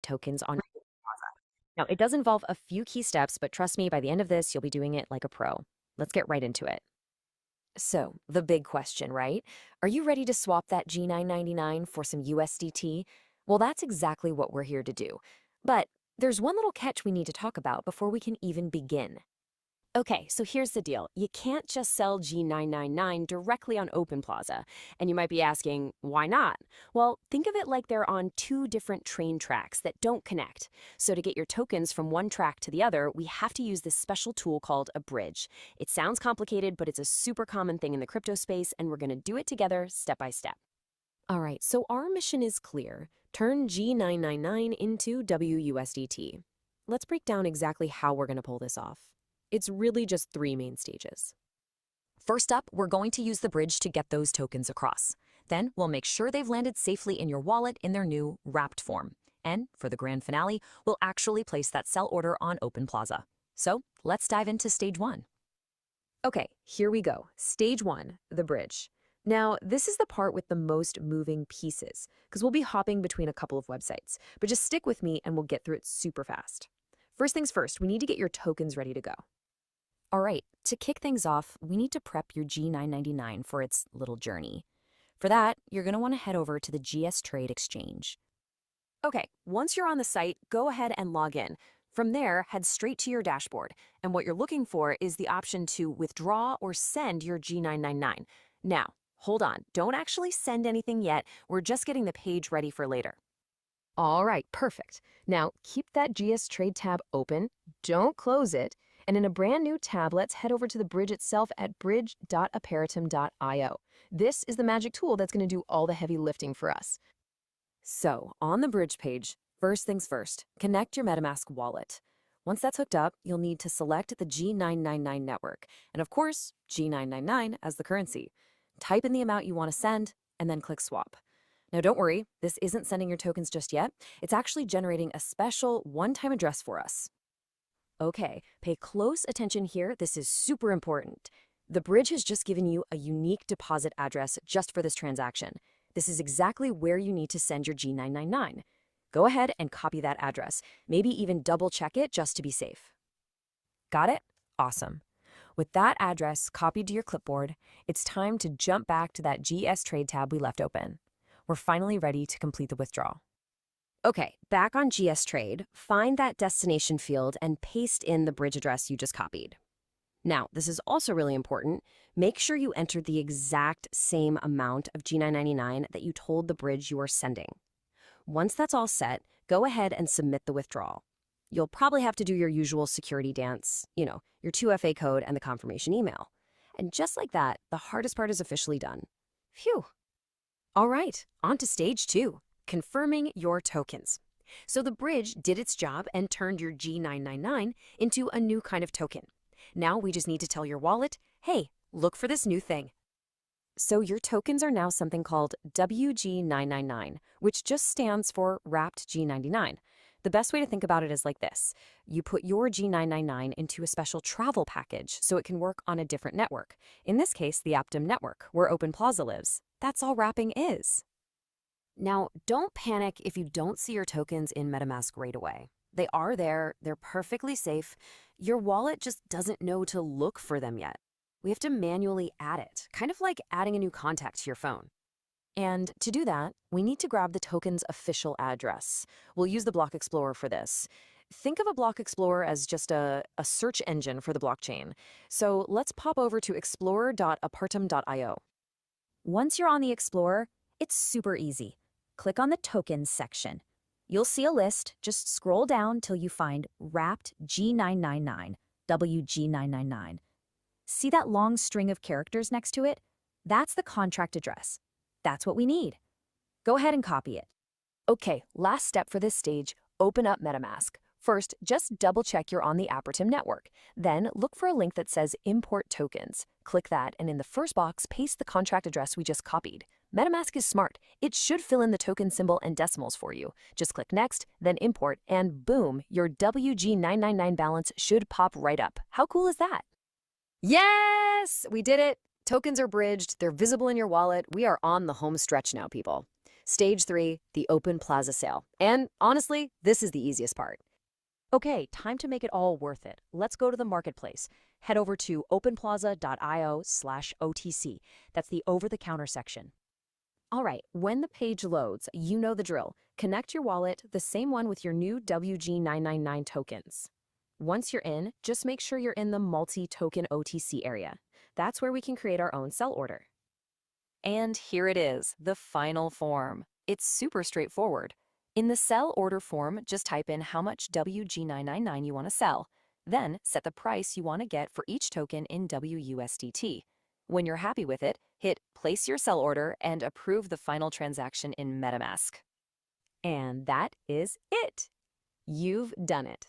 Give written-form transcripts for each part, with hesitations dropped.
tokens on OpenPlaza. Now, it does involve a few key steps, but trust me, by the end of this, you'll be doing it like a pro. Let's get right into it. So, the big question, right? Are you ready to swap that G999 for some USDT? Well, that's exactly what we're here to do. But there's one little catch we need to talk about before we can even begin. Okay, so here's the deal. You can't just sell G999 directly on OpenPlaza. And you might be asking, why not? Well, think of it like they're on two different train tracks that don't connect. So to get your tokens from one track to the other, we have to use this special tool called a bridge. It sounds complicated, but it's a super common thing in the crypto space, and we're going to do it together step by step. All right, so our mission is clear. Turn G999 into wUSDT. Let's break down exactly how we're going to pull this off. It's really just three main stages. First up, we're going to use the bridge to get those tokens across. Then we'll make sure they've landed safely in your wallet in their new wrapped form. And for the grand finale, we'll actually place that sell order on OpenPlaza. So let's dive into stage one. Okay, here we go. Stage one, the bridge. Now, this is the part with the most moving pieces, because we'll be hopping between a couple of websites. But just stick with me and we'll get through it super fast. First things first, we need to get your tokens ready to go. All right, to kick things off, we need to prep your G999 for its little journey. For that, you're going to want to head over to the GS Trade Exchange. Okay, once you're on the site, go ahead and log in. From there, head straight to your dashboard. And what you're looking for is the option to withdraw or send your G999. Now, hold on, don't actually send anything yet. We're just getting the page ready for later. All right, perfect. Now, keep that GS Trade tab open, don't close it, and in a brand new tab, let's head over to the bridge itself at bridge.apparatum.io. This is the magic tool that's going to do all the heavy lifting for us. So, on the bridge page, first things first, connect your MetaMask wallet. Once that's hooked up, you'll need to select the G999 network, and of course, G999 as the currency. Type in the amount you want to send, and then click swap. Now, don't worry, this isn't sending your tokens just yet. It's actually generating a special one-time address for us. Okay, pay close attention here. This is super important. The bridge has just given you a unique deposit address just for this transaction. This is exactly where you need to send your G999. Go ahead and copy that address. Maybe even double check it just to be safe. Got it? Awesome. With that address copied to your clipboard, it's time to jump back to that GS Trade tab we left open. We're finally ready to complete the withdrawal. Okay, back on GS Trade, find that destination field and paste in the bridge address you just copied. Now, this is also really important. Make sure you enter the exact same amount of G999 that you told the bridge you are sending. Once that's all set, go ahead and submit the withdrawal. You'll probably have to do your usual security dance, your 2FA code and the confirmation email. And just like that, the hardest part is officially done. Phew. All right, on to stage two. Confirming your tokens. So the bridge did its job and turned your G999 into a new kind of token. Now we just need to tell your wallet, hey, look for this new thing. So your tokens are now something called WG999, which just stands for Wrapped G99. The best way to think about it is like this. You put your G999 into a special travel package so it can work on a different network. In this case, the Aptum network, where OpenPlaza lives. That's all wrapping is. Now, don't panic if you don't see your tokens in MetaMask right away. They are there, they're perfectly safe. Your wallet just doesn't know to look for them yet. We have to manually add it, kind of like adding a new contact to your phone. And to do that, we need to grab the token's official address. We'll use the Block Explorer for this. Think of a Block Explorer as just a search engine for the blockchain. So let's pop over to explorer.apparatum.io. Once you're on the Explorer, it's super easy. Click on the Tokens section. You'll see a list. Just scroll down till you find Wrapped G999, WG999. See that long string of characters next to it? That's the contract address. That's what we need. Go ahead and copy it. Okay, last step for this stage, open up MetaMask. First, just double check you're on the Apparatum network. Then look for a link that says Import Tokens. Click that, and in the first box, paste the contract address we just copied. MetaMask is smart. It should fill in the token symbol and decimals for you. Just click Next, then Import, and boom, your WG999 balance should pop right up. How cool is that? Yes! We did it! Tokens are bridged, they're visible in your wallet. We are on the home stretch now, people. Stage 3, the Open Plaza sale. And honestly, this is the easiest part. Okay, time to make it all worth it. Let's go to the marketplace. Head over to openplaza.io/OTC. That's the over-the-counter section. All right, when the page loads, you know the drill. Connect your wallet, the same one with your new WG999 tokens. Once you're in, just make sure you're in the multi-token OTC area. That's where we can create our own sell order. And here it is, the final form. It's super straightforward. In the sell order form, just type in how much WG999 you want to sell. Then set the price you want to get for each token in wUSDT. When you're happy with it, hit place your sell order and approve the final transaction in MetaMask. And that is it. You've done it.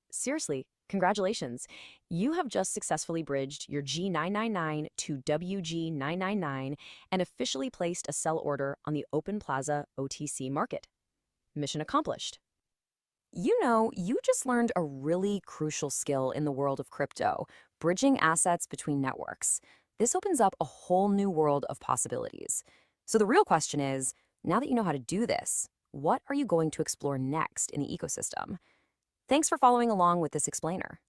Seriously, congratulations. You have just successfully bridged your G999 to WG999 and officially placed a sell order on the OpenPlaza OTC market. Mission accomplished. You just learned a really crucial skill in the world of crypto, bridging assets between networks. This opens up a whole new world of possibilities. So the real question is, now that you know how to do this, what are you going to explore next in the ecosystem? Thanks for following along with this explainer.